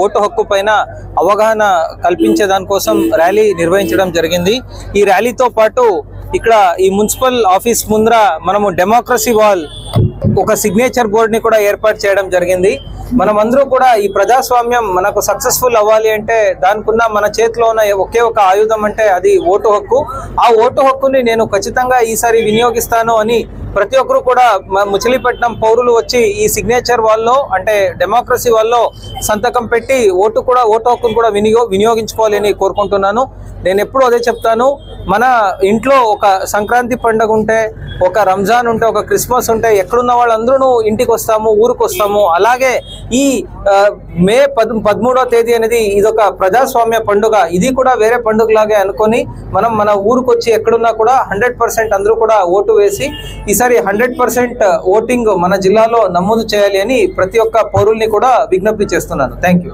Vote హక్కు పైన అవగాహన కల్పించే దానికోసం ర్యాలీ నిర్వహించడం జరిగింది। ఈ ర్యాలీతో పాటు ఇక్కడ ఈ మున్సిపల్ ఆఫీస్ ముందర మనము డెమోక్రసీ వాల్ ఒక సిగ్నేచర్ బోర్డ్ ని కూడా ఏర్పాటు చేయడం జరిగింది। మనమందరూ కూడా ఈ ప్రజాస్వామ్యం మనకు సక్సెస్ఫుల్ అవ్వాలి అంటే దానికున్న మన చేతిలో ఉన్న ఒకే ఒక ఆయుధం అంటే అది ఓటు హక్కు। ఆ ఓటు హక్కుని నేను ఖచ్చితంగా ఈసారి వినియోగిస్తాను అని ప్రతి ఒక్కరు కూడా ముచలిపట్నం పౌరులు వచ్చి ఈ సిగ్నేచర్ వాల్లో అంటే డెమోక్రసీ వాల్లో సంతకం పెట్టి ఓటు హక్కును కూడా వినియోగించుకోవాలని కోరుకుంటున్నాను। నేను ఎప్పుడు అదే చెప్తాను, మన ఇంట్లో ఒక సంక్రాంతి పండుగ ఉంటే, ఒక రంజాన్ ఉంటే, ఒక క్రిస్మస్ ఉంటే ఎక్కడున్న వాళ్ళందరూ ఇంటికి వస్తాము, ఊరికి వస్తాము। అలాగే ఈ మే 13వ తేదీ అనేది ఇదొక ప్రజాస్వామ్య పండుగ, ఇది కూడా వేరే పండుగలాగే అనుకొని మనం మన ఊరికి వచ్చి ఎక్కడున్నా కూడా 100% అందరూ కూడా ఓటు వేసి ఈసారి 100% ఓటింగ్ మన జిల్లాలో నమోదు చేయాలి అని ప్రతి ఒక్క పౌరుల్ని కూడా విజ్ఞప్తి చేస్తున్నాను। Thank you.